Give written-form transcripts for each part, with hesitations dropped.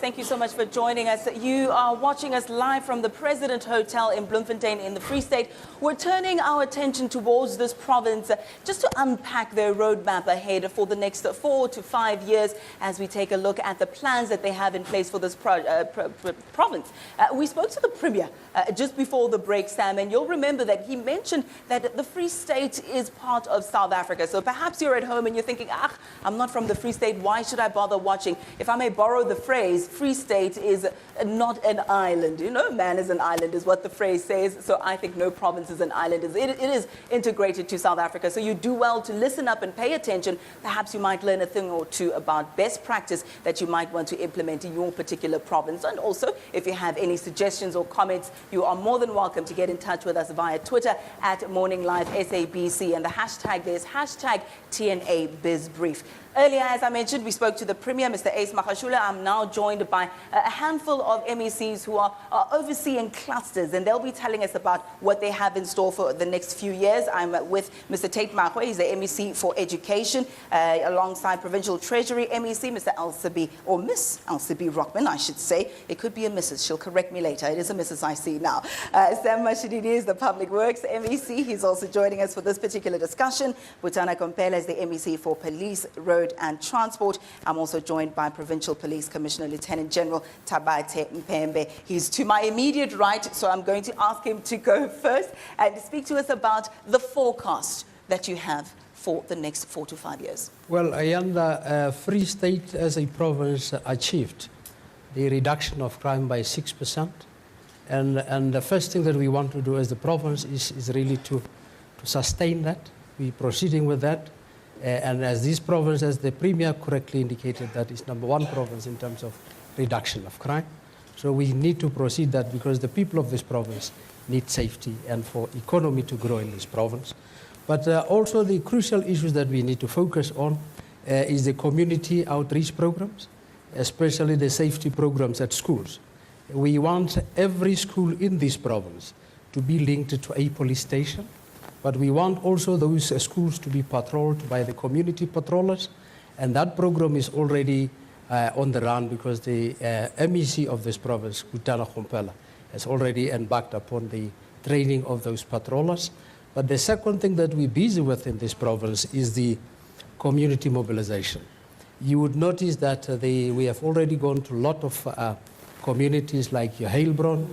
Thank you so much for joining us. You are watching us live from the President Hotel in Bloemfontein in the Free State. We're turning our attention towards this province just to unpack their roadmap ahead for the next 4 to 5 years as we take a look at the plans that they have in place for this province. We spoke to the Premier just before the break, Sam, and you'll remember that he mentioned that the Free State is part of South Africa. So perhaps you're at home and you're thinking, I'm not from the Free State, why should I bother watching? If I may borrow the phrase, Free State is not an island. You know, man is an island is what the phrase says. So I think no province is an island. It is integrated to South Africa. So you do well to listen up and pay attention. Perhaps you might learn a thing or two about best practice that you might want to implement in your particular province. And also, if you have any suggestions or comments, you are more than welcome to get in touch with us via Twitter at Morning Live SABC. And the hashtag there is hashtag TNA BizBrief. Earlier, as I mentioned, we spoke to the Premier, Mr. Tate Makgoe. I'm now joined by a handful of MECs who are overseeing clusters, and they'll be telling us about what they have in store for the next few years. I'm with Mr. Tate Makgoe. He's the MEC for Education, alongside Provincial Treasury MEC, Mr. Elzabe, or Miss Elzabe Rockman, I should say. It could be a Mrs. She'll correct me later. It is a Mrs. I see now. Sam Mashinini is the Public Works MEC. He's also joining us for this particular discussion. Butana Komphela is the MEC for Police, Road and Transport. I'm also joined by Provincial Police Commissioner Lieutenant General Thabethe Mpembe. He's to my immediate right, so I'm going to ask him to go first and speak to us about the forecast that you have for the next 4 to 5 years. Well, Ayanda, Free State as a province achieved the reduction of crime by 6%. And the first thing that we want to do as the province is really to sustain that. We're proceeding with that. And as this province, as the Premier correctly indicated, that is #1 province in terms of reduction of crime. So we need to proceed that because the people of this province need safety and for economy to grow in this province. But also the crucial issues that we need to focus on is the community outreach programs, especially the safety programs at schools. We want every school in this province to be linked to a police station. But we want also those schools to be patrolled by the community patrollers. And that program is already on the run because the MEC of this province, Butana Komphela, has already embarked upon the training of those patrollers. But the second thing that we're busy with in this province is the community mobilization. You would notice that we have already gone to a lot of communities like Heilbron,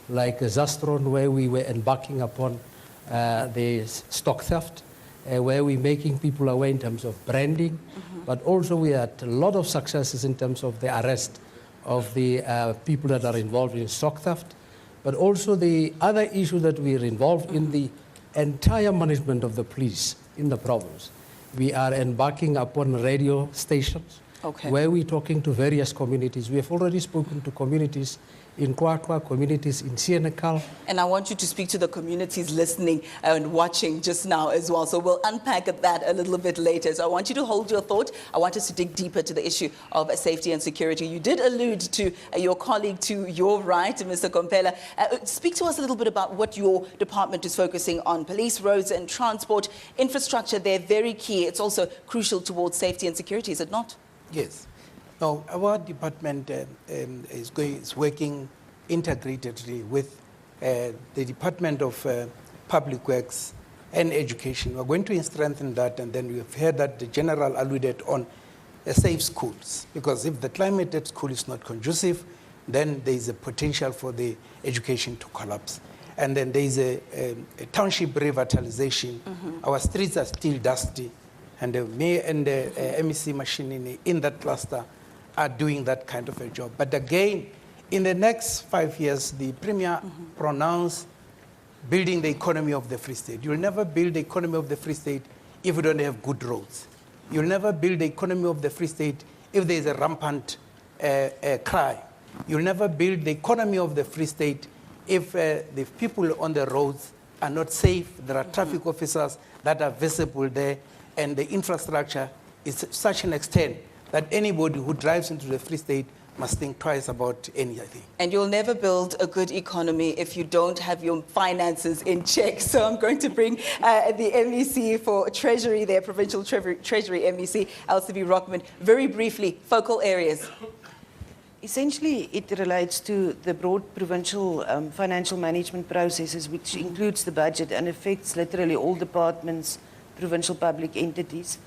like Zastron, where we were embarking upon the stock theft, where we're making people aware in terms of branding, but also we had a lot of successes in terms of the arrest of the people that are involved in stock theft, but also the other issue that we're involved in the entire management of the police in the province. We are embarking upon radio stations where we're talking to various communities. We have already spoken to communities in Kwakwa, communities in Senegal. And I want you to speak to the communities listening and watching just now as well. So we'll unpack that a little bit later. So I want you to hold your thought. I want us to dig deeper to the issue of safety and security. You did allude to your colleague to your right, Mr. Komphela. Speak to us a little bit about what your department is focusing on. Police, roads and transport, infrastructure, they're very key. It's also crucial towards safety and security, is it not? Yes. Now, our department is working integratedly with the Department of Public Works and Education. We're going to strengthen that, and then we've heard that the General alluded on safe schools, because if the climate at school is not conducive, then there is a potential for the education to collapse. And then there is a township revitalization. Our streets are still dusty, and the Mayor and the MEC Mashinini in that cluster are doing that kind of a job. But again, in the next 5 years, the Premier pronounced building the economy of the Free State. You'll never build the economy of the Free State if you don't have good roads. You'll never build the economy of the Free State if there is a rampant crime. You'll never build the economy of the Free State if the people on the roads are not safe. There are traffic officers that are visible there, and the infrastructure is to such an extent that anybody who drives into the Free State must think twice about anything. And you'll never build a good economy if you don't have your finances in check. So I'm going to bring the MEC for Treasury there, Provincial Treasury MEC, Elzabe Rockman. Very briefly, focal areas. Essentially, it relates to the broad provincial financial management processes, which includes the budget and affects literally all departments, provincial public entities.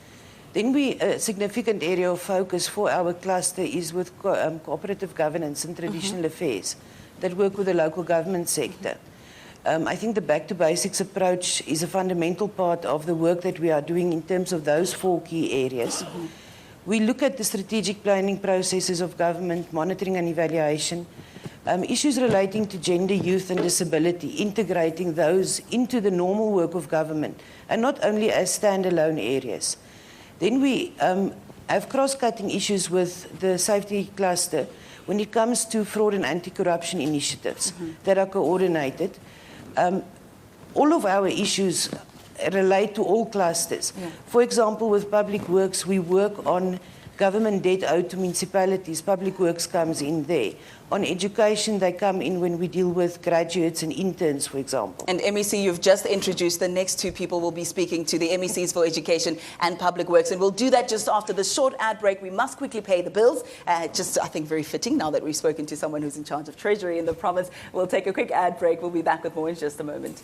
Then a significant area of focus for our cluster is with cooperative governance and traditional affairs that work with the local government sector. I think the back to basics approach is a fundamental part of the work that we are doing in terms of those 4 key areas. We look at the strategic planning processes of government, monitoring and evaluation, issues relating to gender, youth and disability, integrating those into the normal work of government, and not only as standalone areas. Then we have cross-cutting issues with the safety cluster when it comes to fraud and anti-corruption initiatives that are coordinated. All of our issues relate to all clusters. Yeah. For example, with public works, we work on government debt owed to municipalities. Public works comes in there. On education, they come in when we deal with graduates and interns, for example. And MEC, you've just introduced the next 2 people we'll be speaking to, the MECs for Education and Public Works. And we'll do that just after the short ad break. We must quickly pay the bills. Just, I think, very fitting now that we've spoken to someone who's in charge of Treasury in the province. We'll take a quick ad break. We'll be back with more in just a moment.